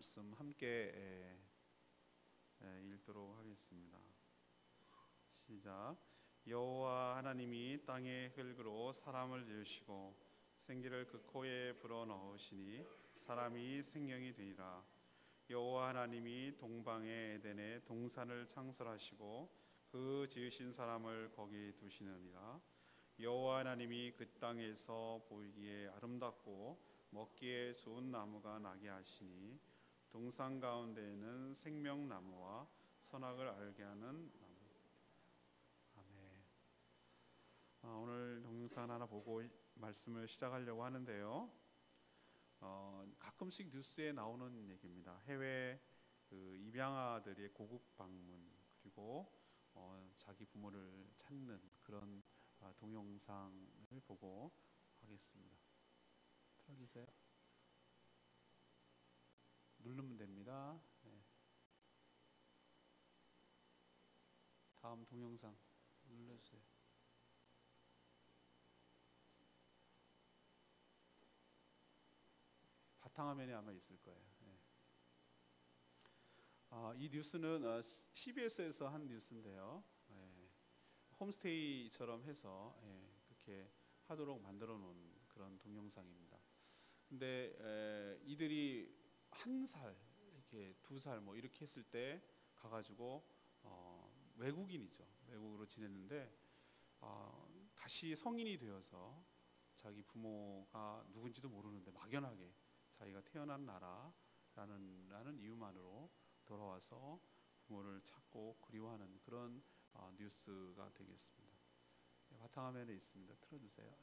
말씀 함께 읽도록 하겠습니다. 시작. 여호와 하나님이 땅의 흙으로 사람을 지으시고 생기를 그 코에 불어넣으시니 사람이 생명이 되니라. 여호와 하나님이 동방의 에덴에 동산을 창설하시고 그 지으신 사람을 거기 두시느니라. 여호와 하나님이 그 땅에서 보이기에 아름답고 먹기에 좋은 나무가 나게 하시니 동산 가운데에는 생명나무와 선악을 알게 하는 나무. 아멘. 오늘 동영상 하나 보고 말씀을 시작하려고 하는데요. 가끔씩 뉴스에 나오는 얘기입니다. 해외 입양아들의 고국 방문, 그리고 자기 부모를 찾는 그런 동영상을 보고 하겠습니다. 틀어주세요. 누르면 됩니다. 네. 다음 동영상 눌러주세요. 바탕화면에 아마 있을 거예요. 네. 이 뉴스는 CBS에서 한 뉴스인데요. 홈스테이처럼 해서 그렇게 하도록 만들어 놓은 그런 동영상입니다. 근데 이들이 1살, 이렇게 2살 뭐 이렇게 했을 때 가가지고 외국인이죠. 외국으로 지냈는데 다시 성인이 되어서 자기 부모가 누군지도 모르는데 막연하게 자기가 태어난 나라라는 이유만으로 돌아와서 부모를 찾고 그리워하는 그런 뉴스가 되겠습니다. 바탕화면에 있습니다. 틀어주세요.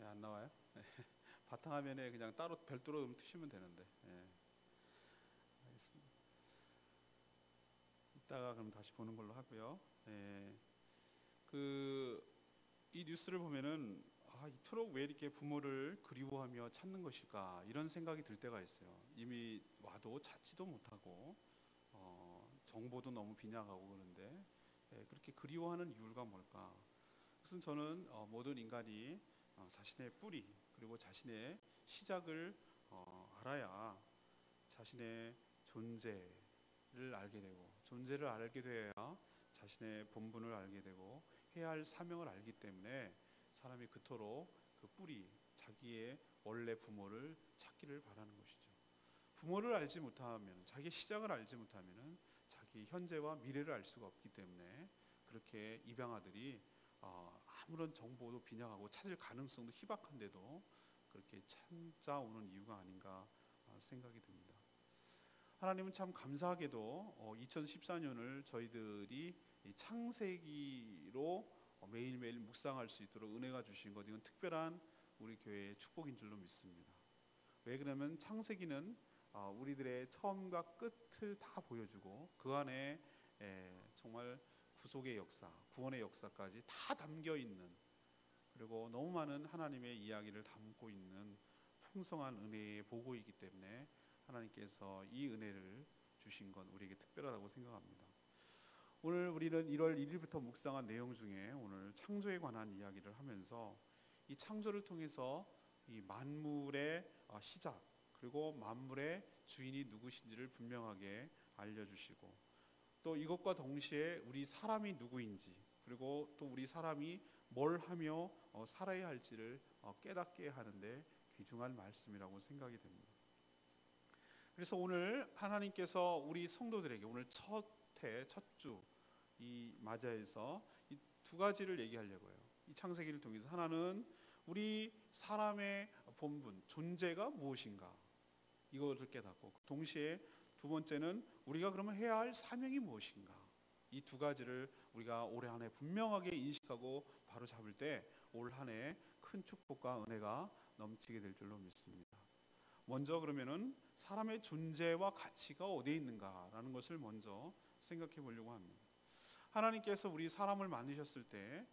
안 나와요? 바탕화면에 그냥 따로 별도로 트시면 되는데. 알겠습니다. 이따가 그럼 다시 보는 걸로 하고요. 이 뉴스를 보면은 이토록 왜 이렇게 부모를 그리워하며 찾는 것일까 이런 생각이 들 때가 있어요. 이미 와도 찾지도 못하고 정보도 너무 빈약하고 그런데 그렇게 그리워하는 이유가 뭘까? 그것은 저는 모든 인간이 자신의 뿌리 그리고 자신의 시작을 알아야 자신의 존재를 알게 되고, 존재를 알게 되어야 자신의 본분을 알게 되고 해야 할 사명을 알기 때문에 사람이 그토록 그 뿌리, 자기의 원래 부모를 찾기를 바라는 것이죠. 부모를 알지 못하면, 자기의 시작을 알지 못하면 자기 현재와 미래를 알 수가 없기 때문에 그렇게 입양아들이 아무런 정보도 빈약하고 찾을 가능성도 희박한데도 그렇게 찾아오는 이유가 아닌가 생각이 듭니다. 하나님은 참 감사하게도 2014년을 저희들이 창세기로 매일매일 묵상할 수 있도록 은혜가 주신 것, 이건 특별한 우리 교회의 축복인 줄로 믿습니다. 왜 그러면 창세기는 우리들의 처음과 끝을 다 보여주고 그 안에 정말 구속의 역사, 구원의 역사까지 다 담겨 있는, 그리고 너무 많은 하나님의 이야기를 담고 있는 풍성한 은혜의 보고이기 때문에 하나님께서 이 은혜를 주신 건 우리에게 특별하다고 생각합니다. 오늘 우리는 1월 1일부터 묵상한 내용 중에 오늘 창조에 관한 이야기를 하면서 이 창조를 통해서 이 만물의 시작, 그리고 만물의 주인이 누구신지를 분명하게 알려주시고, 또 이것과 동시에 우리 사람이 누구인지, 그리고 또 우리 사람이 뭘 하며 살아야 할지를 깨닫게 하는데 귀중한 말씀이라고 생각이 됩니다. 그래서 오늘 하나님께서 우리 성도들에게 오늘 첫 주 이 맞이해서 이 두 가지를 얘기하려고 해요. 이 창세기를 통해서 하나는 우리 사람의 본분, 존재가 무엇인가 이것을 깨닫고, 동시에 두 번째는 우리가 그러면 해야 할 사명이 무엇인가, 이 두 가지를 우리가 올해 한 해 분명하게 인식하고 바로 잡을 때 올 한 해 큰 축복과 은혜가 넘치게 될 줄로 믿습니다. 먼저 그러면은 사람의 존재와 가치가 어디에 있는가라는 것을 먼저 생각해 보려고 합니다. 하나님께서 우리 사람을 만드셨을 때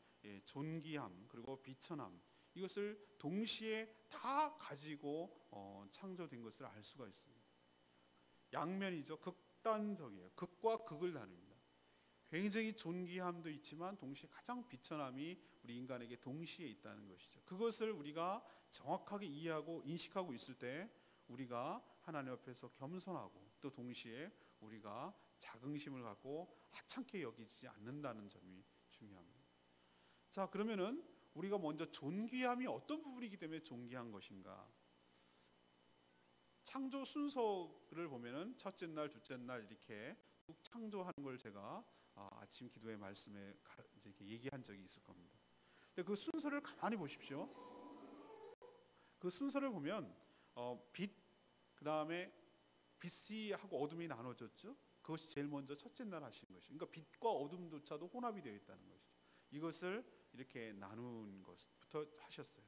존귀함 그리고 비천함 이것을 동시에 다 가지고 창조된 것을 알 수가 있습니다. 양면이죠. 극단적이에요. 극과 극을 나눕니다. 굉장히 존귀함도 있지만 동시에 가장 비천함이 우리 인간에게 동시에 있다는 것이죠. 그것을 우리가 정확하게 이해하고 인식하고 있을 때 우리가 하나님 앞에서 겸손하고 또 동시에 우리가 자긍심을 갖고 하찮게 여기지 않는다는 점이 중요합니다. 자, 그러면은 우리가 먼저 존귀함이 어떤 부분이기 때문에 존귀한 것인가? 창조 순서를 보면은 첫째 날, 둘째 날 이렇게 쭉 창조하는 걸 제가 아침 기도의 말씀에 이렇게 얘기한 적이 있을 겁니다. 근데 그 순서를 가만히 보십시오. 그 순서를 보면 빛, 그 다음에 빛이 하고 어둠이 나눠졌죠. 그것이 제일 먼저 첫째 날 하신 것이. 그러니까 빛과 어둠조차도 혼합이 되어 있다는 것이죠. 이것을 이렇게 나눈 것부터 하셨어요.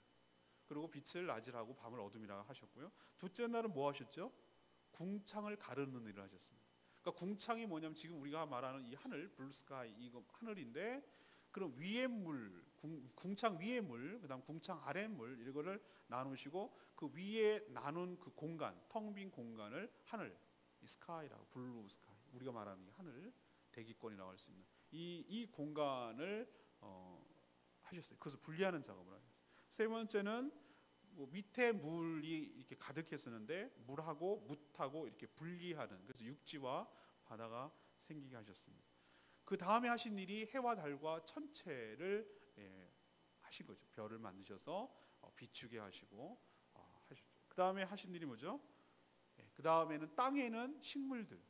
그리고 빛을 낮이라고 밤을 어둠이라고 하셨고요. 둘째 날은 뭐 하셨죠? 궁창을 가르는 일을 하셨습니다. 그러니까 궁창이 뭐냐면 지금 우리가 말하는 이 하늘, 블루스카이 이거 하늘인데 그럼 위의 물, 궁창 위의 물, 그다음 궁창 아래 물 이거를 나누시고 그 위에 나눈 그 공간, 텅 빈 공간을 하늘, 이 스카이라고 블루 스카이 우리가 말하는 이 하늘, 대기권이라고 할 수 있는 이 공간을 하셨어요. 그래서 분리하는 작업을 하셨어요. 세 번째는 뭐 밑에 물이 이렇게 가득했었는데 물하고 뭇하고 이렇게 분리하는 그래서 육지와 바다가 생기게 하셨습니다. 그 다음에 하신 일이 해와 달과 천체를 하신 거죠. 별을 만드셔서 비추게 하시고 하셨죠. 그 다음에 하신 일이 뭐죠? 그 다음에는 땅에는 식물들이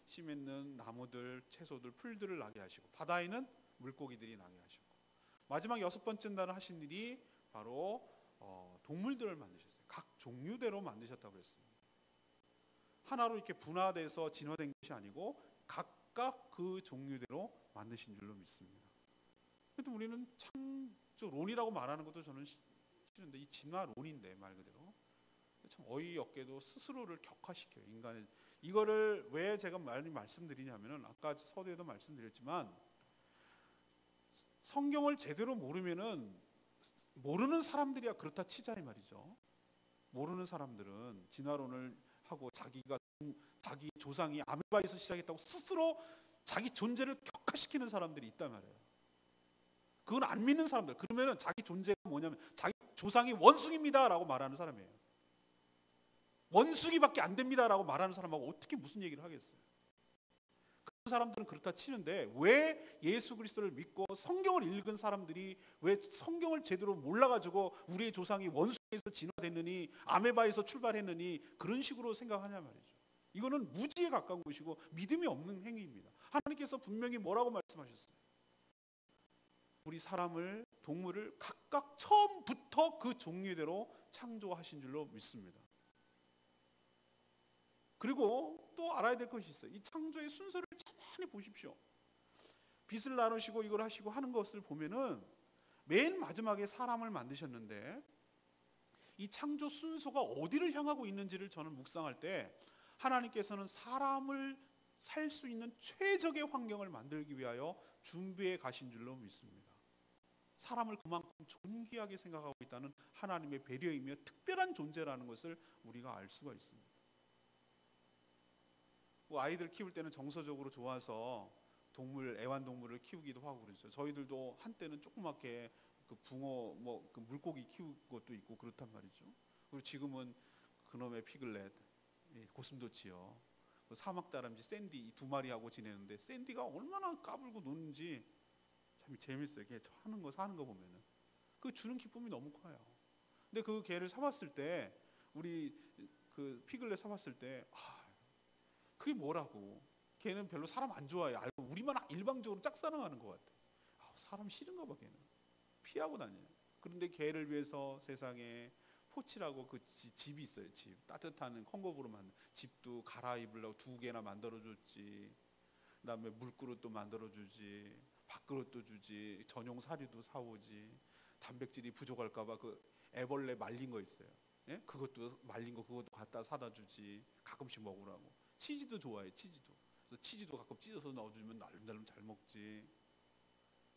씨 맺는 나무들, 채소들, 풀들을 나게 하시고 바다에는 물고기들이 나게 하시고 마지막 여섯 번째 날은 하신 일이 바로 동물들을 만드셨어요. 각 종류대로 만드셨다고 그랬습니다. 하나로 이렇게 분화돼서 진화된 것이 아니고 각각 그 종류대로 만드신 줄로 믿습니다. 그래도 우리는 창조론이라고 말하는 것도 저는 싫은데 이 진화론인데 말 그대로 참 어이없게도 스스로를 격화시켜요. 인간의 이거를 왜 제가 많이 말씀드리냐면은 아까 서두에도 말씀드렸지만 성경을 제대로 모르면은 모르는 사람들이야 그렇다 치자 이 말이죠. 모르는 사람들은 진화론을 하고 자기 조상이 아메바에서 시작했다고 스스로 자기 존재를 격화시키는 사람들이 있단 말이에요. 그건 안 믿는 사람들. 그러면은 자기 존재가 뭐냐면 자기 조상이 원숭이입니다라고 말하는 사람이에요. 원숭이밖에 안 됩니다라고 말하는 사람하고 어떻게 무슨 얘기를 하겠어요? 그런 사람들은 그렇다 치는데 왜 예수 그리스도를 믿고 성경을 읽은 사람들이 왜 성경을 제대로 몰라가지고 우리의 조상이 원숭이에서 진화됐느니 아메바에서 출발했느니 그런 식으로 생각하냐 말이죠. 이거는 무지에 가까운 것이고 믿음이 없는 행위입니다. 하나님께서 분명히 뭐라고 말씀하셨어요? 우리 사람을 동물을 각각 처음부터 그 종류대로 창조하신 줄로 믿습니다. 그리고 또 알아야 될 것이 있어요. 이 창조의 순서를 가만히 보십시오. 빛을 나누시고 이걸 하시고 하는 것을 보면은 맨 마지막에 사람을 만드셨는데 이 창조 순서가 어디를 향하고 있는지를 저는 묵상할 때 하나님께서는 사람을 살 수 있는 최적의 환경을 만들기 위하여 준비해 가신 줄로 믿습니다. 사람을 그만큼 존귀하게 생각하고 있다는 하나님의 배려이며 특별한 존재라는 것을 우리가 알 수가 있습니다. 뭐 아이들 키울 때는 정서적으로 좋아서 애완동물을 키우기도 하고 그러죠. 저희들도 한때는 조그맣게 그 붕어, 그 물고기 키운 것도 있고 그렇단 말이죠. 그리고 지금은 그놈의 피글렛, 고슴도치요, 사막다람쥐 샌디 이 두 마리하고 지내는데 샌디가 얼마나 까불고 노는지 참 재밌어요. 걔 하는 거 사는 거 보면은 그 주는 기쁨이 너무 커요. 근데 그 개를 사봤을 때 우리 그 피글렛 사봤을 때 그게 뭐라고? 걔는 별로 사람 안 좋아해. 알고 우리만 일방적으로 짝사랑하는 것 같아. 사람 싫은가 봐 걔는. 피하고 다녀요. 그런데 걔를 위해서 세상에 포치라고 그 집이 있어요. 집 따뜻한 콩고브로 만든 집도 갈아입으려고 2개나 만들어줬지. 그다음에 물그릇도 만들어주지. 밥그릇도 주지. 전용 사료도 사오지. 단백질이 부족할까봐 그 애벌레 말린 거 있어요. 예? 그것도 말린 거 그것도 갖다 사다 주지. 가끔씩 먹으라고. 치즈도 좋아해. 치즈도. 그래서 치즈도 가끔 찢어서 넣어주면 날름날름 잘 먹지.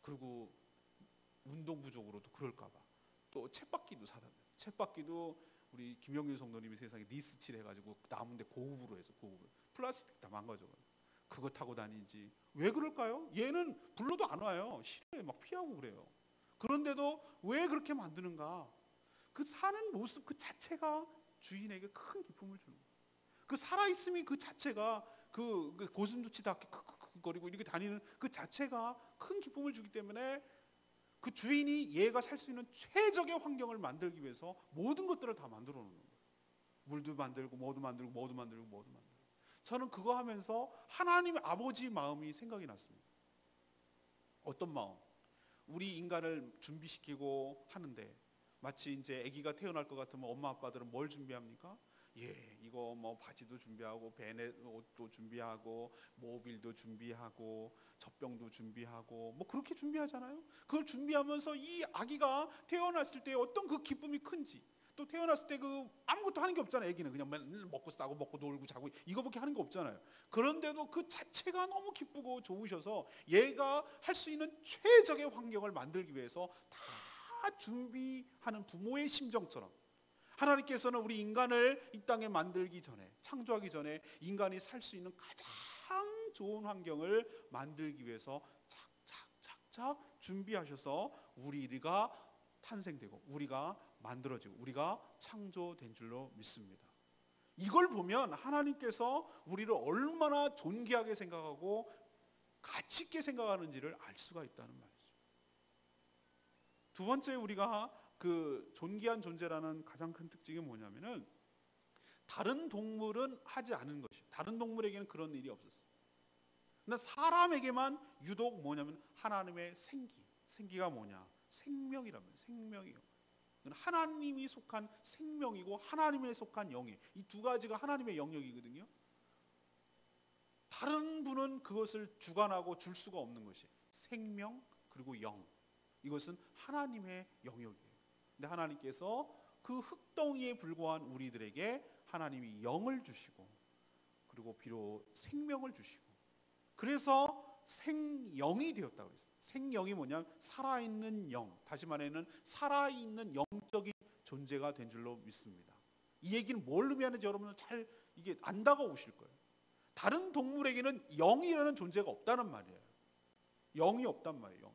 그리고 운동 부족으로도 그럴까봐 또 쳇바퀴도 사다 줘요. 쳇바퀴도 우리 김영일 성도님이 세상에 니스칠 해가지고 남은데 고급으로 해서 고급으로 플라스틱 다 망가져가지고 그거 타고 다니지. 왜 그럴까요? 얘는 불러도 안 와요. 싫어해. 막 피하고 그래요. 그런데도 왜 그렇게 만드는가? 그 사는 모습 그 자체가 주인에게 큰 기쁨을 주는 거예요. 그 살아있음이 그 자체가 그 고슴도치 다 거리고 이렇게 다니는 그 자체가 큰 기쁨을 주기 때문에 그 주인이 얘가 살 수 있는 최적의 환경을 만들기 위해서 모든 것들을 다 만들어 놓는 거예요. 물도 만들고 뭐도 만들고 뭐도 만들고 뭐도 만들고. 저는 그거 하면서 하나님의 아버지 마음이 생각이 났습니다. 어떤 마음? 우리 인간을 준비시키고 하는데 마치 이제 아기가 태어날 것 같으면 엄마 아빠들은 뭘 준비합니까? 예, 이거 뭐 바지도 준비하고 베넷 옷도 준비하고 모빌도 준비하고 젖병도 준비하고 뭐 그렇게 준비하잖아요. 그걸 준비하면서 이 아기가 태어났을 때 어떤 그 기쁨이 큰지, 또 태어났을 때 그 아무것도 하는 게 없잖아요. 아기는 그냥 맨날 먹고 싸고 먹고 놀고 자고 이거밖에 하는 게 없잖아요. 그런데도 그 자체가 너무 기쁘고 좋으셔서 얘가 할 수 있는 최적의 환경을 만들기 위해서 다 준비하는 부모의 심정처럼 하나님께서는 우리 인간을 이 땅에 만들기 전에, 창조하기 전에 인간이 살 수 있는 가장 좋은 환경을 만들기 위해서 착착착착 준비하셔서 우리가 탄생되고 우리가 만들어지고 우리가 창조된 줄로 믿습니다. 이걸 보면 하나님께서 우리를 얼마나 존귀하게 생각하고 가치 있게 생각하는지를 알 수가 있다는 말이죠. 두 번째 우리가 그 존귀한 존재라는 가장 큰 특징이 뭐냐면은 다른 동물은 하지 않은 것이, 다른 동물에게는 그런 일이 없었어요. 근데 사람에게만 유독 뭐냐면 하나님의 생기가 뭐냐? 생명이라면 생명이요. 하나님이 속한 생명이고 하나님에 속한 영이 이 두 가지가 하나님의 영역이거든요. 다른 분은 그것을 주관하고 줄 수가 없는 것이 생명 그리고 영. 이것은 하나님의 영역이에요. 근데 하나님께서 그 흙덩이에 불과한 우리들에게 하나님이 영을 주시고 그리고 비록 생명을 주시고 그래서 생영이 되었다고 했어요. 생영이 뭐냐면 살아있는 영, 다시 말하면 살아있는 영적인 존재가 된 줄로 믿습니다. 이 얘기는 뭘 의미하는지 여러분은 잘 이게 안다가 오실 거예요. 다른 동물에게는 영이라는 존재가 없다는 말이에요. 영이 없단 말이에요. 영.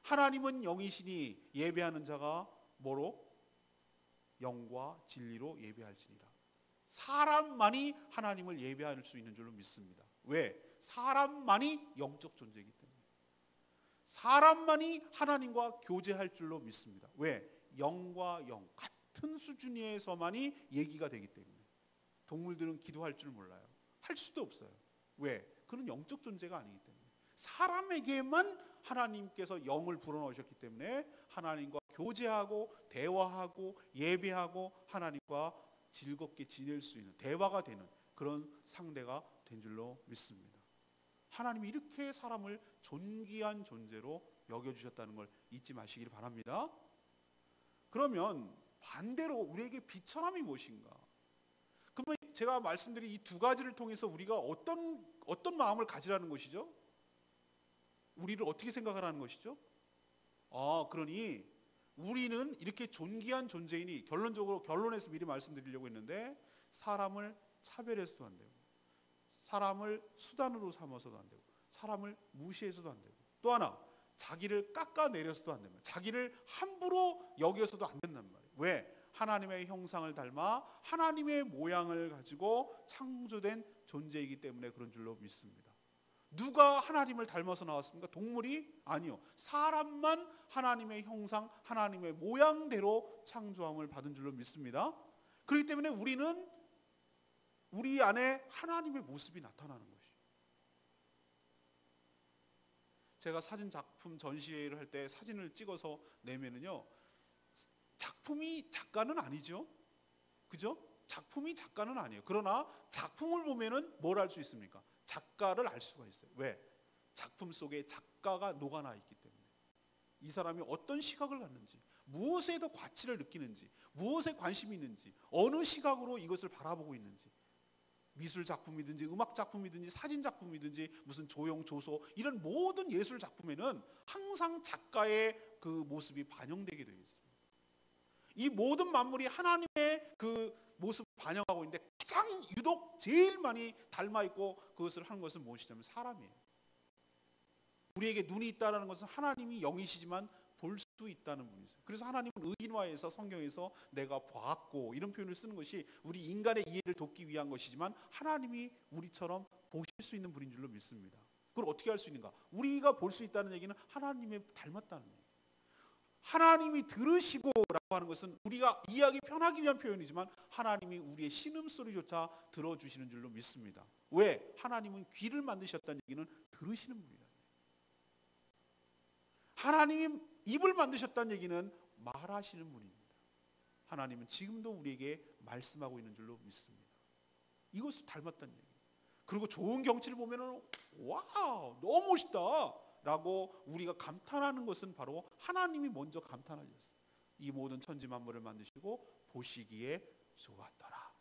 하나님은 영이시니 예배하는 자가 뭐로? 영과 진리로 예배할지니라. 사람만이 하나님을 예배할 수 있는 줄로 믿습니다. 왜? 사람만이 영적 존재이기 때문에. 사람만이 하나님과 교제할 줄로 믿습니다. 왜? 영과 영 같은 수준에서만이 얘기가 되기 때문에. 동물들은 기도할 줄 몰라요. 할 수도 없어요. 왜? 그는 영적 존재가 아니기 때문에. 사람에게만 하나님께서 영을 불어넣으셨기 때문에 하나님과 교제하고 대화하고 예배하고 하나님과 즐겁게 지낼 수 있는 대화가 되는 그런 상대가 된 줄로 믿습니다. 하나님이 이렇게 사람을 존귀한 존재로 여겨주셨다는 걸 잊지 마시길 바랍니다. 그러면 반대로 우리에게 비천함이 무엇인가? 그러면 제가 말씀드린 이 두 가지를 통해서 우리가 어떤 마음을 가지라는 것이죠? 우리를 어떻게 생각하라는 것이죠? 그러니 우리는 이렇게 존귀한 존재이니 결론에서 미리 말씀드리려고 했는데 사람을 차별해서도 안 되고 사람을 수단으로 삼아서도 안 되고 사람을 무시해서도 안 되고 또 하나 자기를 깎아내려서도 안 됩니다. 자기를 함부로 여겨서도 안 된단 말이에요. 왜? 하나님의 형상을 닮아 하나님의 모양을 가지고 창조된 존재이기 때문에 그런 줄로 믿습니다. 누가 하나님을 닮아서 나왔습니까? 동물이? 아니요. 사람만 하나님의 형상, 하나님의 모양대로 창조함을 받은 줄로 믿습니다. 그렇기 때문에 우리는 우리 안에 하나님의 모습이 나타나는 것이에요. 제가 사진 작품 전시회를 할 때 사진을 찍어서 내면은요, 작품이 작가는 아니죠. 그죠? 작품이 작가는 아니에요. 그러나 작품을 보면은 뭘 알 수 있습니까? 작가를 알 수가 있어요. 왜? 작품 속에 작가가 녹아나 있기 때문에. 이 사람이 어떤 시각을 갖는지, 무엇에 더 가치를 느끼는지, 무엇에 관심이 있는지, 어느 시각으로 이것을 바라보고 있는지, 미술 작품이든지 음악 작품이든지 사진 작품이든지 무슨 조형 조소 이런 모든 예술 작품에는 항상 작가의 그 모습이 반영되게 되어 있습니다. 이 모든 만물이 하나님의 그 모습을 반영하고 있는데 가장 유독 제일 많이 닮아 있고 그것을 하는 것은 무엇이냐면 사람이에요. 우리에게 눈이 있다는 것은 하나님이 영이시지만 볼 수 있다는 분이세요. 그래서 하나님은 의인화해서 성경에서 내가 보았고 이런 표현을 쓰는 것이 우리 인간의 이해를 돕기 위한 것이지만 하나님이 우리처럼 보실 수 있는 분인 줄로 믿습니다. 그걸 어떻게 할 수 있는가? 우리가 볼 수 있다는 얘기는 하나님의 닮았다는 얘기예요. 하나님이 들으시고라고 하는 것은 우리가 이해하기 편하기 위한 표현이지만 하나님이 우리의 신음소리조차 들어주시는 줄로 믿습니다. 왜? 하나님은 귀를 만드셨다는 얘기는 들으시는 분이다. 하나님 입을 만드셨다는 얘기는 말하시는 분입니다. 하나님은 지금도 우리에게 말씀하고 있는 줄로 믿습니다. 이것을 닮았다는 얘기예요. 그리고 좋은 경치를 보면 와우 너무 멋있다 라고 우리가 감탄하는 것은 바로 하나님이 먼저 감탄하셨어요. 이 모든 천지 만물을 만드시고 보시기에 좋았더라.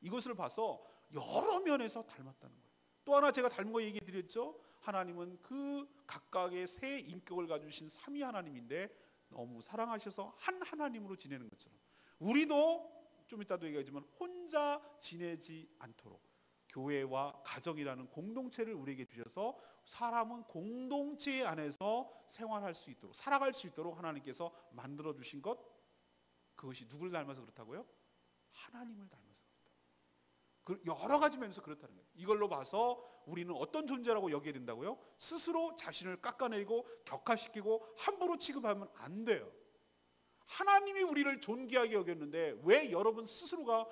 이것을 봐서 여러 면에서 닮았다는 거예요. 또 하나 제가 닮은 거 얘기 드렸죠. 하나님은 그 각각의 세 인격을 가지신 삼위 하나님인데 너무 사랑하셔서 한 하나님으로 지내는 것처럼 우리도 좀 이따도 얘기하지만 혼자 지내지 않도록 교회와 가정이라는 공동체를 우리에게 주셔서 사람은 공동체 안에서 생활할 수 있도록 살아갈 수 있도록 하나님께서 만들어 주신 것, 그것이 누구를 닮아서 그렇다고요? 하나님을 닮아서 그렇다. 여러 가지 면에서 그렇다는 거예요. 이걸로 봐서 우리는 어떤 존재라고 여겨야 된다고요? 스스로 자신을 깎아내리고 격하시키고 함부로 취급하면 안 돼요. 하나님이 우리를 존귀하게 여겼는데 왜 여러분 스스로가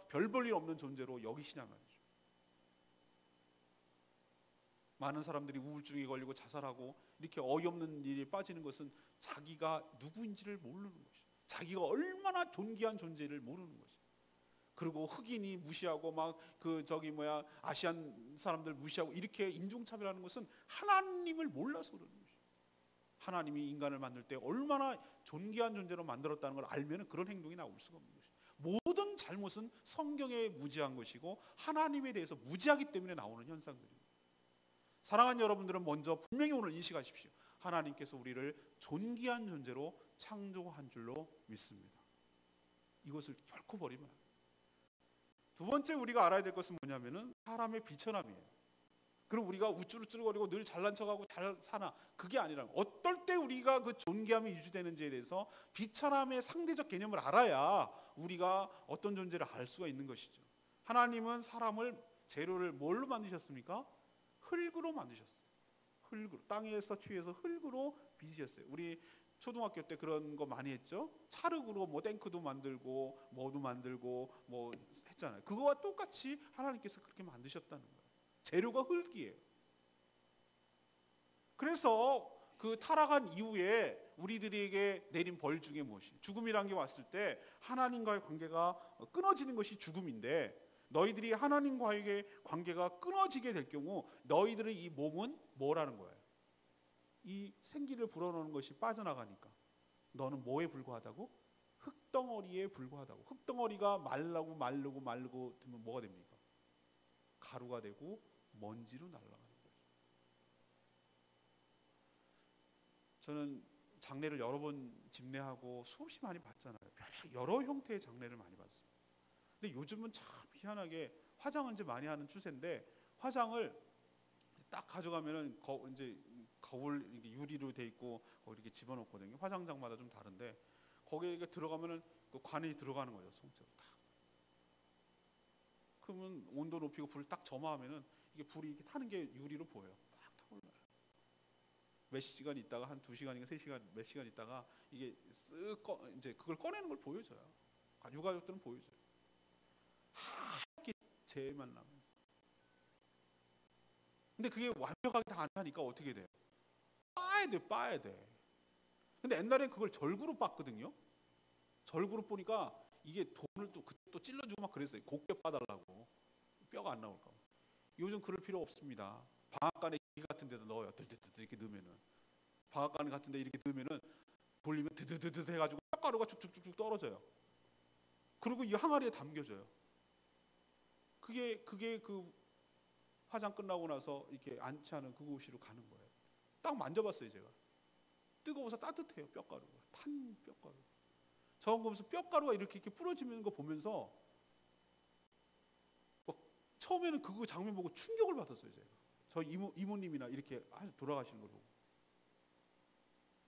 별 볼 일 없는 존재로 여기시냐 말이죠. 많은 사람들이 우울증에 걸리고 자살하고 이렇게 어이없는 일에 빠지는 것은 자기가 누구인지를 모르는 것이죠. 자기가 얼마나 존귀한 존재를 모르는 것이죠. 그리고 흑인이 무시하고 막 아시안 사람들 무시하고 이렇게 인종차별하는 것은 하나님을 몰라서 그러는 것이죠. 하나님이 인간을 만들 때 얼마나 존귀한 존재로 만들었다는 걸 알면 그런 행동이 나올 수가 없는 것이죠. 모든 잘못은 성경에 무지한 것이고 하나님에 대해서 무지하기 때문에 나오는 현상들입니다. 사랑하는 여러분들은 먼저 분명히 오늘 인식하십시오. 하나님께서 우리를 존귀한 존재로 창조한 줄로 믿습니다. 이것을 결코 버리면 안 돼요. 두 번째 우리가 알아야 될 것은 뭐냐면은 사람의 비천함이에요. 그리고 우리가 우쭐우쭐거리고 늘 잘난 척하고 잘 사나 그게 아니라 어떨 때 우리가 그 존귀함이 유지되는지에 대해서 비천함의 상대적 개념을 알아야 우리가 어떤 존재를 알 수가 있는 것이죠. 하나님은 사람을 재료를 뭘로 만드셨습니까? 흙으로 만드셨어요. 흙으로 땅에서 취해서 흙으로 빚으셨어요. 우리 초등학교 때 그런 거 많이 했죠. 찰흙으로 뭐 탱크도 만들고 뭐도 만들고 뭐 했잖아요. 그거와 똑같이 하나님께서 그렇게 만드셨다는 거예요. 재료가 흙이에요. 그래서 그 타락한 이후에 우리들에게 내린 벌 중에 무엇이? 죽음이란 게 왔을 때 하나님과의 관계가 끊어지는 것이 죽음인데 너희들이 하나님과의 관계가 끊어지게 될 경우 너희들의 이 몸은 뭐라는 거예요? 이 생기를 불어넣는 것이 빠져나가니까 너는 뭐에 불과하다고? 흙덩어리에 불과하다고. 흙덩어리가 말르고 되면 뭐가 됩니까? 가루가 되고 먼지로 날아가는 거죠. 저는 장례를 여러 번 집례하고 수없이 많이 봤잖아요. 여러 형태의 장례를 많이 봤습니다. 근데 요즘은 참 희한하게 화장은 이제 많이 하는 추세인데 화장을 딱 가져가면은 이제 거울 이렇게 유리로 돼 있고 이렇게 집어넣거든요. 화장장마다 좀 다른데 거기에 들어가면은 그 관이 들어가는 거예요. 송채로 딱. 그러면 온도 높이고 불을 딱 점화하면은 이게 불이 이렇게 타는 게 유리로 보여요. 딱 타올라요. 몇 시간 있다가 한 2시간인가 3시간 몇 시간 있다가 이게 이제 그걸 꺼내는 걸 보여줘요. 유가족들은 보여줘요. 하얗게 재만 나면. 근데 그게 완벽하게 다 안 타니까 어떻게 돼요? 빠야 돼. 근데 옛날엔 그걸 절구로 빻거든요. 절구로 보니까 이게 돈을 또 찔러주고 막 그랬어요. 곱게 빠달라고. 뼈가 안 나올까 봐. 요즘 그럴 필요 없습니다. 방앗간에 기 같은 데다 넣어요. 들들들 이렇게 넣으면은 방앗간 같은데 이렇게 넣으면은 돌리면 드드드드 해가지고 뼈가루가 쭉쭉쭉쭉 떨어져요. 그리고 이 항아리에 담겨져요. 그게 그 화장 끝나고 나서 이렇게 안치하는 그곳으로 가는 거예요. 딱 만져봤어요 제가. 뜨거워서 따뜻해요. 뼈가루가 탄 뼈가루. 저거 보면서 뼈가루가 이렇게 부러지는 거 보면서 막 처음에는 그 장면 보고 충격을 받았어요 제가. 저 이모님이나 이렇게 돌아가시는 걸 보고.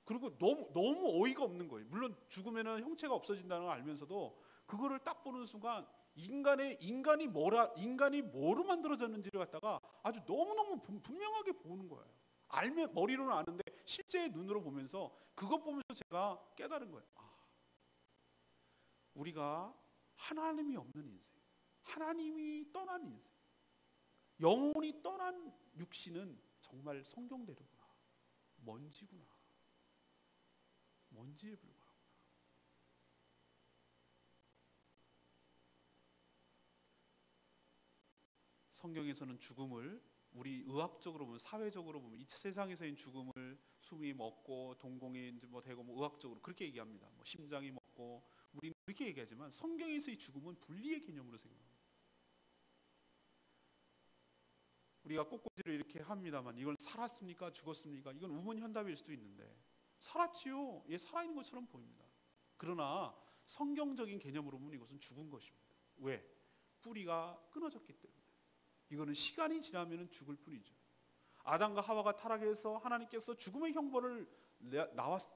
그리고 너무 어이가 없는 거예요. 물론 죽으면은 형체가 없어진다는 걸 알면서도 그거를 딱 보는 순간 인간이 뭐로 만들어졌는지를 갖다가 아주 너무너무 분명하게 보는 거예요. 알면 머리로는 아는데 실제 눈으로 보면서 그것 보면서 제가 깨달은 거예요. 우리가 하나님이 없는 인생, 하나님이 떠난 인생, 영혼이 떠난 육신은 정말 성경대로구나. 먼지구나. 먼지에 불과하구나. 성경에서는 죽음을 우리 의학적으로 보면, 사회적으로 보면 이 세상에서의 죽음을 숨이 먹고 동공이 뭐 되고 뭐 의학적으로 그렇게 얘기합니다. 뭐 심장이 먹고 우리는 그렇게 얘기하지만 성경에서의 죽음은 분리의 개념으로 생각합니다. 우리가 꽃꽂이를 이렇게 합니다만 이건 살았습니까? 죽었습니까? 이건 우문현답일 수도 있는데 살았지요. 예, 살아있는 것처럼 보입니다. 그러나 성경적인 개념으로 보면 이것은 죽은 것입니다. 왜? 뿌리가 끊어졌기 때문에. 이거는 시간이 지나면 죽을 뿐이죠. 아담과 하와가 타락해서 하나님께서 죽음의 형벌을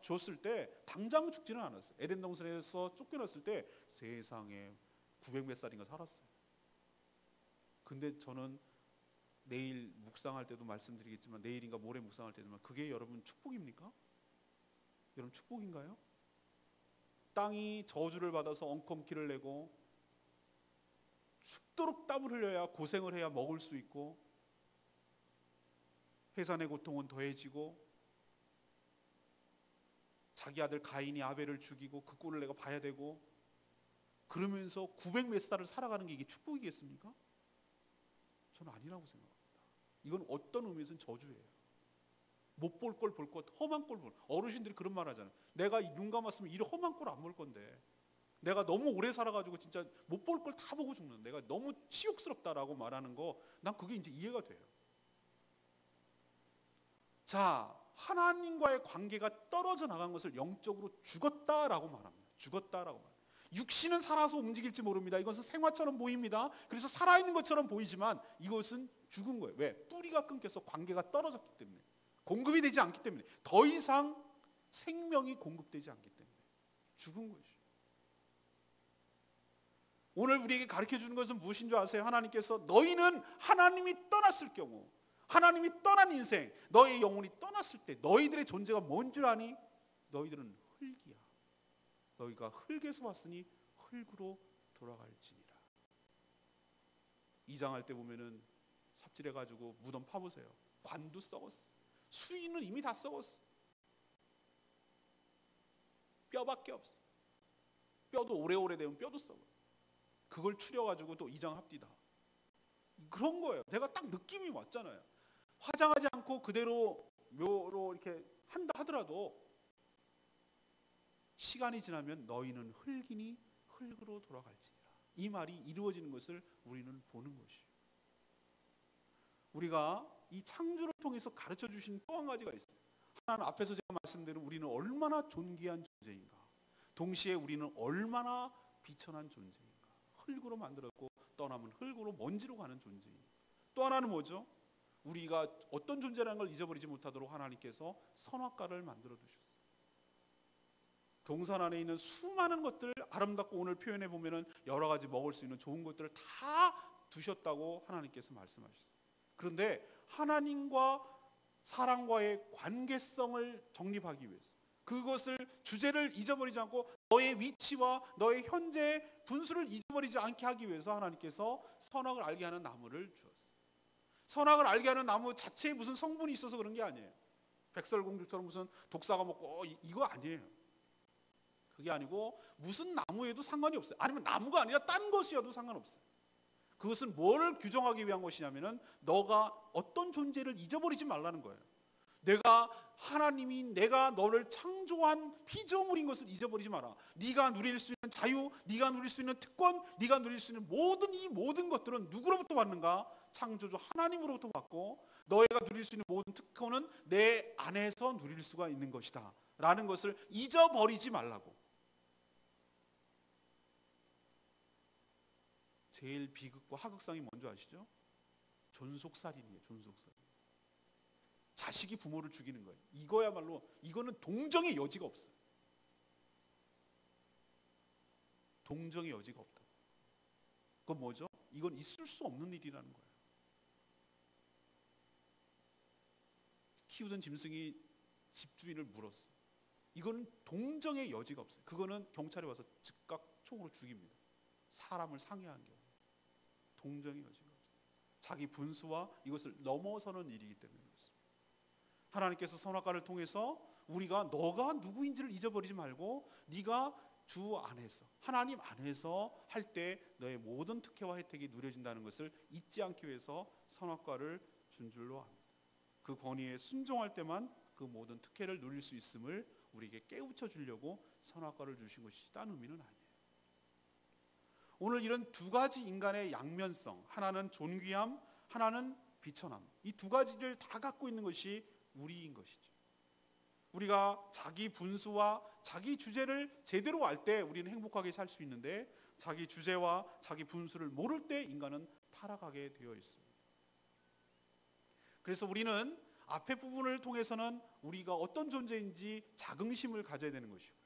줬을 때 당장 죽지는 않았어요. 에덴 동산에서 쫓겨났을 때 세상에 900몇 살인가 살았어요. 근데 저는 내일 묵상할 때도 말씀드리겠지만, 내일인가 모레 묵상할 때도 그게 여러분 축복입니까? 여러분 축복인가요? 땅이 저주를 받아서 엉겅퀴를 내고 죽도록 땀을 흘려야, 고생을 해야 먹을 수 있고, 해산의 고통은 더해지고, 자기 아들 가인이 아벨을 죽이고 그 꼴을 내가 봐야 되고, 그러면서 900 몇 살을 살아가는 게 이게 축복이겠습니까? 저는 아니라고 생각합니다. 이건 어떤 의미에서는 저주예요. 못 볼 걸 볼 것, 험한 꼴 볼. 어르신들이 그런 말 하잖아요. 내가 눈 감았으면 이런 험한 꼴 안 볼 건데, 내가 너무 오래 살아가지고 진짜 못 볼 걸 다 보고 죽는, 내가 너무 치욕스럽다라고 말하는 거, 난 그게 이제 이해가 돼요. 자, 하나님과의 관계가 떨어져 나간 것을 영적으로 죽었다라고 말합니다. 죽었다라고 말합니다. 육신은 살아서 움직일지 모릅니다. 이것은 생화처럼 보입니다. 그래서 살아있는 것처럼 보이지만 이것은 죽은 거예요. 왜? 뿌리가 끊겨서 관계가 떨어졌기 때문에, 공급이 되지 않기 때문에, 더 이상 생명이 공급되지 않기 때문에 죽은 것이죠. 오늘 우리에게 가르쳐주는 것은 무엇인 줄 아세요? 하나님께서 너희는 하나님이 떠났을 경우, 하나님이 떠난 인생, 너의 영혼이 떠났을 때 너희들의 존재가 뭔 줄 아니? 너희들은 흙이야. 너희가 흙에서 왔으니 흙으로 돌아갈지니라. 2장 할 때 보면은 삽질해가지고 무덤 파보세요. 관도 썩었어. 수위는 이미 다 썩었어. 뼈밖에 없어. 뼈도 오래오래 되면 뼈도 썩어. 그걸 추려가지고 또 2장 합디다. 그런 거예요. 내가 딱 느낌이 왔잖아요. 화장하지 않고 그대로 묘로 이렇게 한다 하더라도 시간이 지나면 너희는 흙이니 흙으로 돌아갈지니라. 이 말이 이루어지는 것을 우리는 보는 것이에요. 우리가 이 창조를 통해서 가르쳐 주신 또 한 가지가 있어요. 하나는 앞에서 제가 말씀드린 우리는 얼마나 존귀한 존재인가, 동시에 우리는 얼마나 비천한 존재인가. 흙으로 만들었고 떠나면 흙으로 먼지로 가는 존재인. 또 하나는 뭐죠? 우리가 어떤 존재라는 걸 잊어버리지 못하도록 하나님께서 선악과를 만들어 두셨어요. 동산 안에 있는 수많은 것들, 아름답고 오늘 표현해 보면은 여러 가지 먹을 수 있는 좋은 것들을 다 두셨다고 하나님께서 말씀하셨어요. 그런데 하나님과 사람과의 관계성을 정립하기 위해서, 그것을 주제를 잊어버리지 않고 너의 위치와 너의 현재의 분수를 잊어버리지 않게 하기 위해서 하나님께서 선악을 알게 하는 나무를 주었어요. 선악을 알게 하는 나무 자체에 무슨 성분이 있어서 그런 게 아니에요. 백설공주처럼 무슨 독사가 먹고 이거 아니에요. 그게 아니고 무슨 나무에도 상관이 없어요. 아니면 나무가 아니라 딴 것이어도 상관없어요. 그것은 뭐를 규정하기 위한 것이냐면은 너가 어떤 존재를 잊어버리지 말라는 거예요. 내가 너를 창조한 피조물인 것을 잊어버리지 마라. 네가 누릴 수 있는 자유, 네가 누릴 수 있는 특권, 네가 누릴 수 있는 모든 것들은 누구로부터 받는가? 창조주 하나님으로부터 받고, 너희가 누릴 수 있는 모든 특권은 내 안에서 누릴 수가 있는 것이다 라는 것을 잊어버리지 말라고. 제일 비극과 하극상이 뭔지 아시죠? 존속살인이에요. 존속살인. 자식이 부모를 죽이는 거예요. 이거는 동정의 여지가 없어요. 동정의 여지가 없다. 그건 뭐죠? 이건 있을 수 없는 일이라는 거예요. 키우던 짐승이 집주인을 물었어. 이거는 동정의 여지가 없어요. 그거는 경찰에 와서 즉각 총으로 죽입니다. 사람을 상해한 경우. 동정의 여지가 없어요. 자기 분수와 이것을 넘어서는 일이기 때문에 그렇습니다. 하나님께서 선악과를 통해서 우리가 너가 누구인지를 잊어버리지 말고 네가 주 안에서, 하나님 안에서 할 때 너의 모든 특혜와 혜택이 누려진다는 것을 잊지 않기 위해서 선악과를 준 줄로 압니다. 그 권위에 순종할 때만 그 모든 특혜를 누릴 수 있음을 우리에게 깨우쳐 주려고 선악과를 주신 것이 딴 의미는 아니에요. 오늘 이런 두 가지 인간의 양면성, 하나는 존귀함, 하나는 비천함, 이 두 가지를 다 갖고 있는 것이 우리인 것이죠. 우리가 자기 분수와 자기 주제를 제대로 알 때 우리는 행복하게 살 수 있는데, 자기 주제와 자기 분수를 모를 때 인간은 타락하게 되어 있습니다. 그래서 우리는 앞에 부분을 통해서는 우리가 어떤 존재인지 자긍심을 가져야 되는 것이고,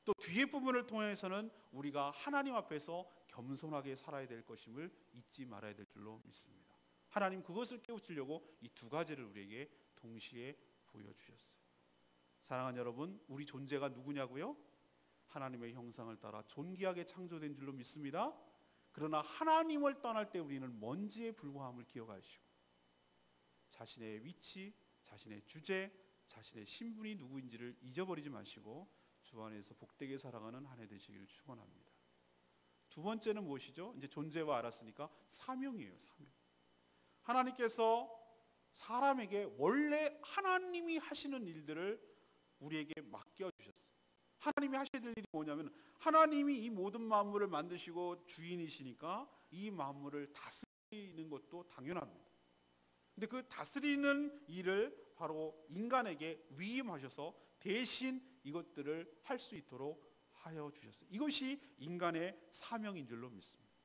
또 뒤에 부분을 통해서는 우리가 하나님 앞에서 겸손하게 살아야 될 것임을 잊지 말아야 될 줄로 믿습니다. 하나님 그것을 깨우치려고 이 두 가지를 우리에게 동시에 보여주셨어요. 사랑하는 여러분, 우리 존재가 누구냐고요? 하나님의 형상을 따라 존귀하게 창조된 줄로 믿습니다. 그러나 하나님을 떠날 때 우리는 먼지에 불과함을 기억하시고, 자신의 위치, 자신의 주제, 자신의 신분이 누구인지를 잊어버리지 마시고 주 안에서 복되게 살아가는 한 해 되시기를 축원합니다. 두 번째는 무엇이죠? 이제 존재와 알았으니까 사명이에요. 사명. 하나님께서 사람에게 원래 하나님이 하시는 일들을 우리에게 맡겨주셨어요. 하나님이 하셔야 될 일이 뭐냐면, 하나님이 이 모든 만물을 만드시고 주인이시니까 이 만물을 다스리는 것도 당연합니다. 근데 그 다스리는 일을 바로 인간에게 위임하셔서 대신 이것들을 할 수 있도록 하여 주셨어요. 이것이 인간의 사명인 줄로 믿습니다.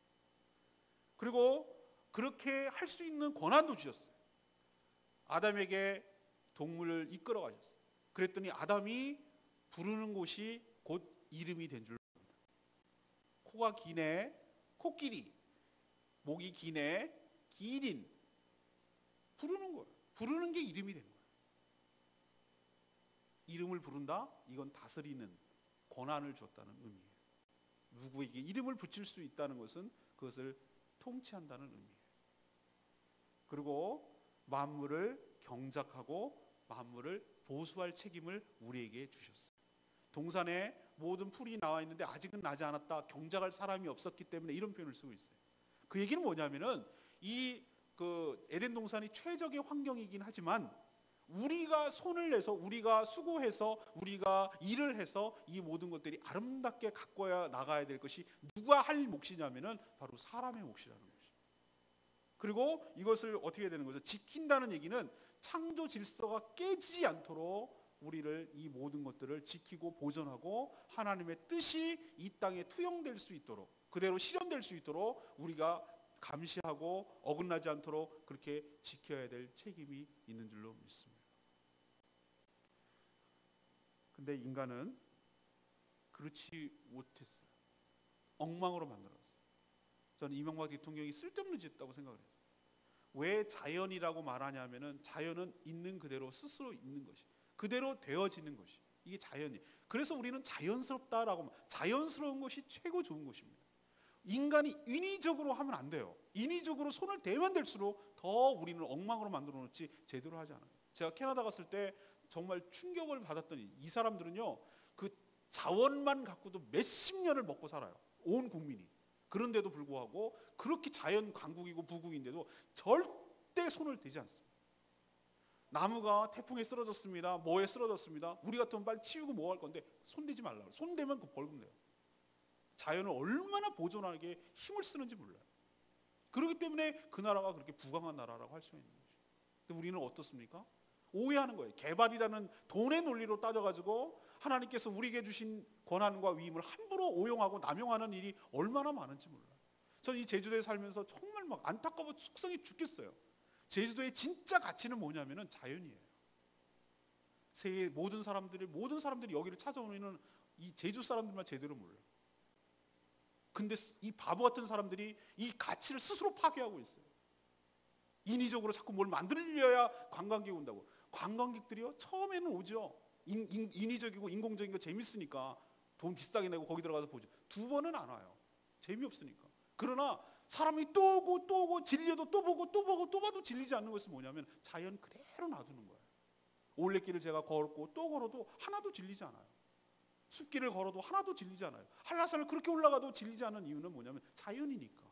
그리고 그렇게 할 수 있는 권한도 주셨어요. 아담에게 동물을 이끌어 가셨어요. 그랬더니 아담이 부르는 곳이 곧 이름이 된 줄로 압니다. 코가 기네 코끼리, 목이 기네 기린. 부르는 거예요. 부르는 게 이름이 된 거예요. 이름을 부른다? 이건 다스리는 권한을 줬다는 의미예요. 누구에게 이름을 붙일 수 있다는 것은 그것을 통치한다는 의미예요. 그리고 만물을 경작하고 만물을 보수할 책임을 우리에게 주셨어요. 동산에 모든 풀이 나와 있는데 아직은 나지 않았다, 경작할 사람이 없었기 때문에 이런 표현을 쓰고 있어요. 그 얘기는 뭐냐면은 그 에덴 동산이 최적의 환경이긴 하지만 우리가 손을 내서, 우리가 수고해서, 우리가 일을 해서 이 모든 것들이 아름답게 가꿔야 나가야 될 것이 누가 할 몫이냐면은 바로 사람의 몫이라는 것이죠. 그리고 이것을 어떻게 되는 거죠? 지킨다는 얘기는 창조 질서가 깨지지 않도록 우리를, 이 모든 것들을 지키고 보존하고 하나님의 뜻이 이 땅에 투영될 수 있도록, 그대로 실현될 수 있도록 우리가 감시하고 어긋나지 않도록 그렇게 지켜야 될 책임이 있는 줄로 믿습니다. 근데 인간은 그렇지 못했어요. 엉망으로 만들었어요. 저는 이명박 대통령이 쓸데없는 짓 했다고 생각을 했어요. 왜 자연이라고 말하냐면은 자연은 있는 그대로 스스로 있는 것이, 그대로 되어지는 것이, 이게 자연이에요. 그래서 우리는 자연스럽다라고, 자연스러운 것이 최고 좋은 것입니다. 인간이 인위적으로 하면 안 돼요. 인위적으로 손을 대면 될수록 더 우리는 엉망으로 만들어 놓지 제대로 하지 않아요. 제가 캐나다 갔을 때 정말 충격을 받았더니 이 사람들은요, 그 자원만 갖고도 몇십 년을 먹고 살아요. 온 국민이. 그런데도 불구하고 그렇게 자연 강국이고 부국인데도 절대 손을 대지 않습니다. 나무가 태풍에 쓰러졌습니다. 뭐에 쓰러졌습니다. 우리 같으면 빨리 치우고 뭐 할 건데 손대지 말라고. 손대면 그 벌금 내요. 자연을 얼마나 보존하게 힘을 쓰는지 몰라요. 그렇기 때문에 그 나라가 그렇게 부강한 나라라고 할 수 있는 거죠. 근데 우리는 어떻습니까? 오해하는 거예요. 개발이라는 돈의 논리로 따져가지고 하나님께서 우리에게 주신 권한과 위임을 함부로 오용하고 남용하는 일이 얼마나 많은지 몰라요. 저는 이 제주도에 살면서 정말 막 안타까워 속상해 죽겠어요. 제주도의 진짜 가치는 뭐냐면은 자연이에요. 세계 모든 사람들이 여기를 찾아오는 이 제주 사람들만 제대로 몰라요. 근데 이 바보 같은 사람들이 이 가치를 스스로 파괴하고 있어요. 인위적으로 자꾸 뭘 만들려야 관광객이 온다고. 관광객들이요 처음에는 오죠. 인위적이고 인공적인 거 재밌으니까 돈 비싸게 내고 거기 들어가서 보죠. 두 번은 안 와요. 재미없으니까. 그러나 사람이 또 오고 또 오고 질려도 또 보고 또 보고 또 봐도 질리지 않는 것은 뭐냐면 자연 그대로 놔두는 거예요. 올레길을 제가 걸었고 또 걸어도 하나도 질리지 않아요. 숲길을 걸어도 하나도 질리지 않아요. 한라산을 그렇게 올라가도 질리지 않는 이유는 뭐냐면 자연이니까.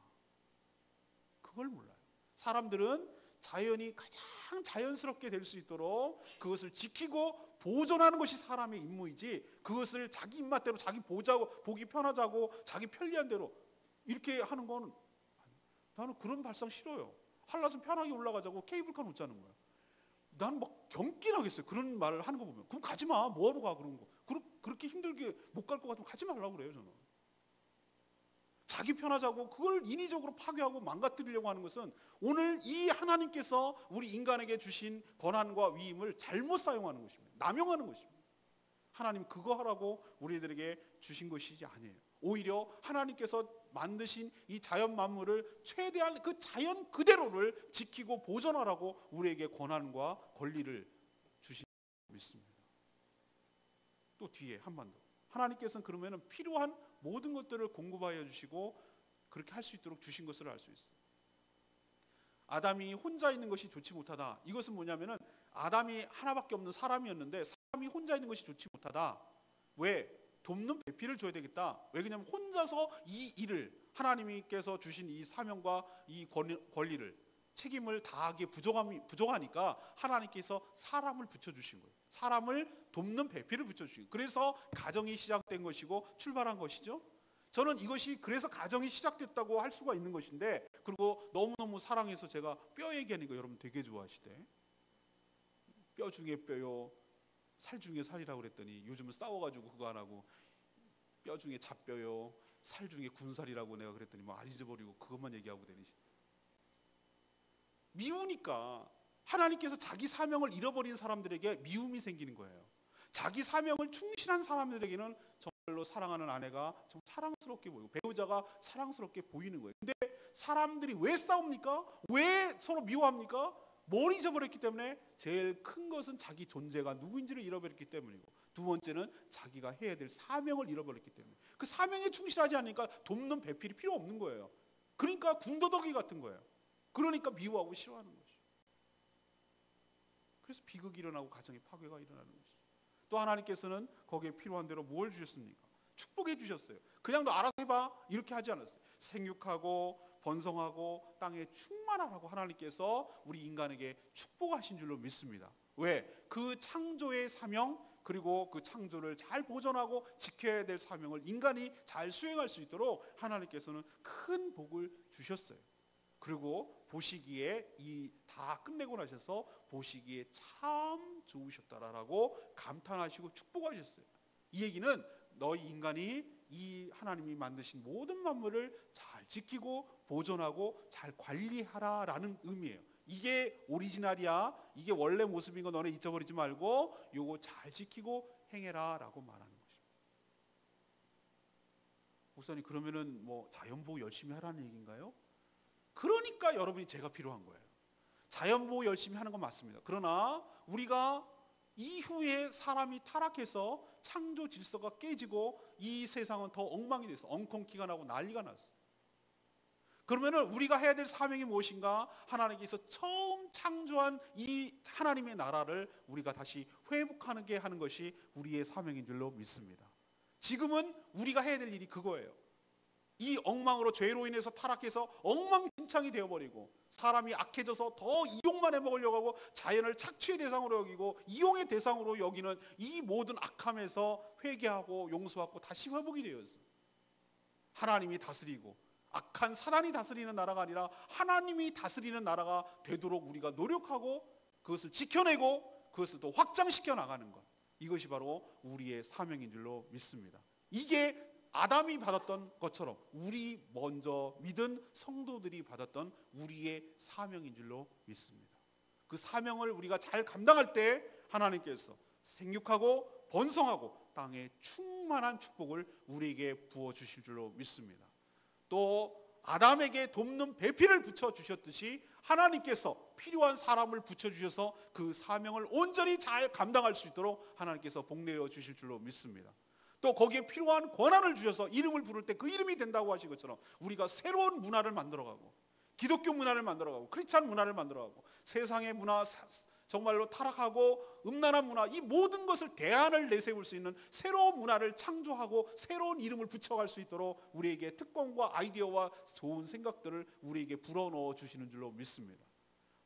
그걸 몰라요. 사람들은 자연이 가장 자연스럽게 될 수 있도록 그것을 지키고 보존하는 것이 사람의 임무이지, 그것을 자기 입맛대로 자기 보기 편하자고 자기 편리한 대로 이렇게 하는 건, 나는 그런 발상 싫어요. 한라산 편하게 올라가자고 케이블카 놓자는 거야. 나는 막 경기나겠어요. 그런 말을 하는 거 보면. 그럼 가지 마. 뭐하러 가 그런 거. 그렇게 힘들게 못 갈 것 같으면 가지 말라고 그래요. 저는. 자기 편하자고 그걸 인위적으로 파괴하고 망가뜨리려고 하는 것은 오늘 이 하나님께서 우리 인간에게 주신 권한과 위임을 잘못 사용하는 것입니다. 남용하는 것입니다. 하나님 그거 하라고 우리들에게 주신 것이지 아니에요. 오히려 하나님께서 만드신 이 자연 만물을 최대한 그 자연 그대로를 지키고 보존하라고 우리에게 권한과 권리를 주신 믿습니다. 또 뒤에 한번 더. 하나님께서는 그러면 필요한 모든 것들을 공급하여 주시고 그렇게 할 수 있도록 주신 것을 알 수 있어요. 아담이 혼자 있는 것이 좋지 못하다. 이것은 뭐냐면은 아담이 하나밖에 없는 사람이었는데 사람이 혼자 있는 것이 좋지 못하다. 왜? 돕는 배필을 줘야 되겠다. 왜? 그러냐면 혼자서 이 일을 하나님께서 주신 이 사명과 이 권리를 책임을 다하기에 부족하니까 하나님께서 사람을 붙여주신 거예요. 사람을 돕는 배필을 붙여주신 거예요. 그래서 가정이 시작된 것이고 출발한 것이죠. 저는 이것이 그래서 가정이 시작됐다고 할 수가 있는 것인데, 그리고 너무너무 사랑해서 제가 뼈 얘기하는 거 여러분 되게 좋아하시대. 뼈 중에 뼈요, 살 중에 살이라고 그랬더니 요즘은 싸워가지고 그거 안 하고 뼈 중에 잡뼈요, 살 중에 군살이라고 내가 그랬더니 막 잊어버리고 그것만 얘기하고 다니시. 미우니까 하나님께서 자기 사명을 잃어버린 사람들에게 미움이 생기는 거예요. 자기 사명을 충실한 사람들에게는 정말로 사랑하는 아내가 좀 사랑스럽게 보이고 배우자가 사랑스럽게 보이는 거예요. 근데 사람들이 왜 싸웁니까? 왜 서로 미워합니까? 뭘 잊어버렸기 때문에? 제일 큰 것은 자기 존재가 누구인지를 잃어버렸기 때문이고, 두 번째는 자기가 해야 될 사명을 잃어버렸기 때문에. 그 사명에 충실하지 않으니까 돕는 배필이 필요 없는 거예요. 그러니까 군더더기 같은 거예요. 그러니까 미워하고 싫어하는 거죠. 그래서 비극이 일어나고 가정의 파괴가 일어나는 거죠. 또 하나님께서는 거기에 필요한 대로 뭘 주셨습니까? 축복해 주셨어요. 그냥 너 알아서 해봐 이렇게 하지 않았어요. 생육하고 번성하고 땅에 충만하라고 하나님께서 우리 인간에게 축복하신 줄로 믿습니다. 왜? 그 창조의 사명, 그리고 그 창조를 잘 보존하고 지켜야 될 사명을 인간이 잘 수행할 수 있도록 하나님께서는 큰 복을 주셨어요. 그리고 보시기에 이 다 끝내고 나셔서 보시기에 참 좋으셨다라고 감탄하시고 축복하셨어요. 이 얘기는 너희 인간이 이 하나님이 만드신 모든 만물을 잘 지키고 보존하고 잘 관리하라라는 의미예요. 이게 오리지널이야. 이게 원래 모습인 거 너네 잊어버리지 말고 요거 잘 지키고 행해라라고 말하는 것입니다. 목사님 그러면은 뭐 자연보호 열심히 하라는 얘기인가요? 그러니까 여러분이 제가 필요한 거예요. 자연보호 열심히 하는 건 맞습니다. 그러나 우리가 이후에 사람이 타락해서 창조 질서가 깨지고 이 세상은 더 엉망이 돼서 엉겅퀴가 나고 난리가 났어요. 그러면은 우리가 해야 될 사명이 무엇인가? 하나님께서 처음 창조한 이 하나님의 나라를 우리가 다시 회복하게 하는 것이 우리의 사명인 줄로 믿습니다. 지금은 우리가 해야 될 일이 그거예요. 이 엉망으로 죄로 인해서 타락해서 엉망진창이 되어버리고 사람이 악해져서 더 이용만 해먹으려고 하고 자연을 착취의 대상으로 여기고 이용의 대상으로 여기는 이 모든 악함에서 회개하고 용서하고 다시 회복이 되었어. 하나님이 다스리고 악한 사단이 다스리는 나라가 아니라 하나님이 다스리는 나라가 되도록 우리가 노력하고 그것을 지켜내고 그것을 또 확장시켜 나가는 것, 이것이 바로 우리의 사명인 줄로 믿습니다. 이게 아담이 받았던 것처럼 우리 먼저 믿은 성도들이 받았던 우리의 사명인 줄로 믿습니다. 그 사명을 우리가 잘 감당할 때 하나님께서 생육하고 번성하고 땅에 충만한 축복을 우리에게 부어주실 줄로 믿습니다. 또 아담에게 돕는 배필을 붙여주셨듯이 하나님께서 필요한 사람을 붙여주셔서 그 사명을 온전히 잘 감당할 수 있도록 하나님께서 복내어 주실 줄로 믿습니다. 또 거기에 필요한 권한을 주셔서 이름을 부를 때 그 이름이 된다고 하신 것처럼 우리가 새로운 문화를 만들어가고 기독교 문화를 만들어가고 크리스찬 문화를 만들어가고 세상의 문화, 정말로 타락하고 음란한 문화, 이 모든 것을 대안을 내세울 수 있는 새로운 문화를 창조하고 새로운 이름을 붙여갈 수 있도록 우리에게 특권과 아이디어와 좋은 생각들을 우리에게 불어넣어 주시는 줄로 믿습니다.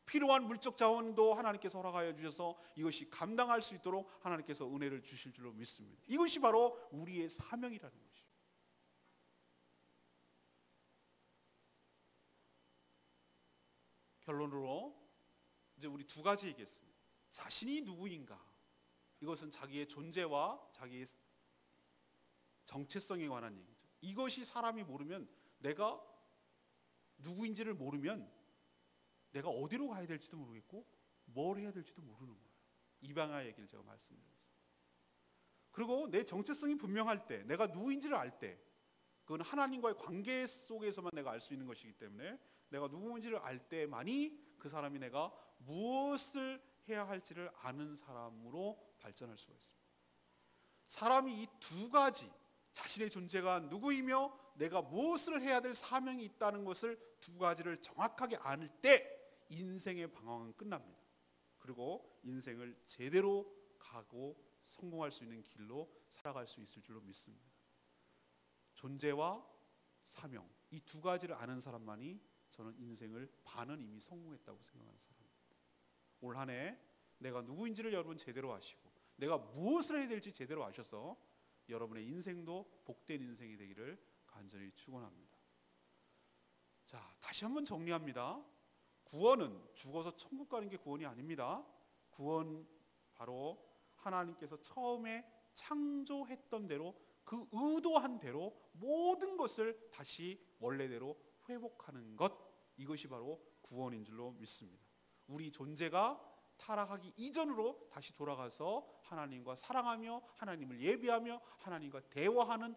필요한 물적 자원도 하나님께서 허락하여 주셔서 이것이 감당할 수 있도록 하나님께서 은혜를 주실 줄로 믿습니다. 이것이 바로 우리의 사명이라는 것이죠. 결론으로 이제 우리 두 가지 얘기했습니다. 자신이 누구인가, 이것은 자기의 존재와 자기의 정체성에 관한 얘기죠. 이것이 사람이 모르면, 내가 누구인지를 모르면 내가 어디로 가야 될지도 모르겠고 뭘 해야 될지도 모르는 거예요. 이방아 얘기를 제가 말씀드렸어요. 그리고 내 정체성이 분명할 때, 내가 누구인지를 알 때, 그건 하나님과의 관계 속에서만 내가 알 수 있는 것이기 때문에 내가 누구인지를 알 때만이 그 사람이 내가 무엇을 해야 할지를 아는 사람으로 발전할 수가 있습니다. 사람이 이 두 가지, 자신의 존재가 누구이며 내가 무엇을 해야 될 사명이 있다는 것을 두 가지를 정확하게 알 때 인생의 방황은 끝납니다. 그리고 인생을 제대로 가고 성공할 수 있는 길로 살아갈 수 있을 줄로 믿습니다. 존재와 사명, 이 두 가지를 아는 사람만이 저는 인생을 반은 이미 성공했다고 생각하는 사람입니다. 올 한 해 내가 누구인지를 여러분 제대로 아시고 내가 무엇을 해야 될지 제대로 아셔서 여러분의 인생도 복된 인생이 되기를 간절히 축원합니다. 자, 다시 한번 정리합니다. 구원은 죽어서 천국 가는 게 구원이 아닙니다. 구원 바로 하나님께서 처음에 창조했던 대로, 그 의도한 대로 모든 것을 다시 원래대로 회복하는 것, 이것이 바로 구원인 줄로 믿습니다. 우리 존재가 타락하기 이전으로 다시 돌아가서 하나님과 사랑하며 하나님을 예배하며 하나님과 대화하는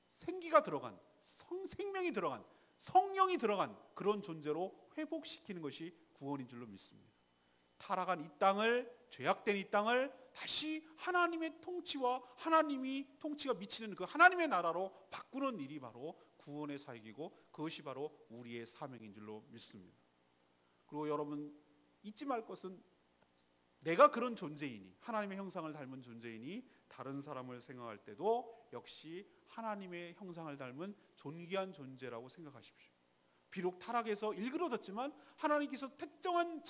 생기가 들어간, 생명이 들어간, 성령이 들어간 그런 존재로 회복시키는 것이 구원인 줄로 믿습니다. 타락한 이 땅을, 죄악된 이 땅을 다시 하나님의 통치와 하나님이 통치가 미치는 그 하나님의 나라로 바꾸는 일이 바로 구원의 사역이고 그것이 바로 우리의 사명인 줄로 믿습니다. 그리고 여러분 잊지 말 것은, 내가 그런 존재이니, 하나님의 형상을 닮은 존재이니 다른 사람을 생각할 때도 역시 하나님의 형상을 닮은 존귀한 존재라고 생각하십시오. 비록 타락해서 일그러졌지만 하나님께서 특정한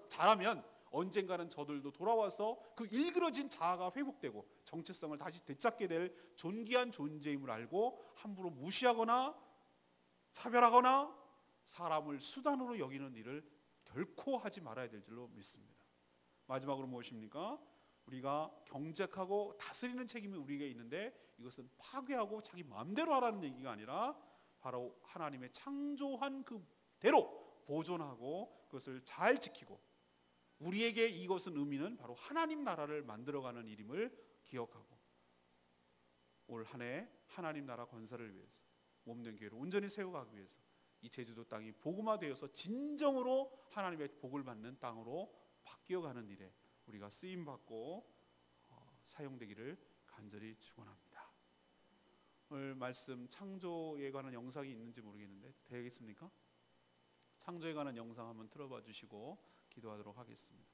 자라면 언젠가는 저들도 돌아와서 그 일그러진 자아가 회복되고 정체성을 다시 되찾게 될 존귀한 존재임을 알고 함부로 무시하거나 차별하거나 사람을 수단으로 여기는 일을 결코 하지 말아야 될 줄로 믿습니다. 마지막으로 무엇입니까? 우리가 경작하고 다스리는 책임이 우리에게 있는데 이것은 파괴하고 자기 마음대로 하라는 얘기가 아니라 바로 하나님의 창조한 그대로 보존하고 그것을 잘 지키고, 우리에게 이것은 의미는 바로 하나님 나라를 만들어가는 일임을 기억하고 올 한 해 하나님 나라 건설을 위해서 몸된 교회를 온전히 세워가기 위해서 이 제주도 땅이 복음화되어서 진정으로 하나님의 복을 받는 땅으로 바뀌어가는 일에 우리가 쓰임받고 사용되기를 간절히 축원합니다. 오늘 말씀 창조에 관한 영상이 있는지 모르겠는데 되겠습니까? 창조에 관한 영상 한번 틀어봐 주시고 기도하도록 하겠습니다.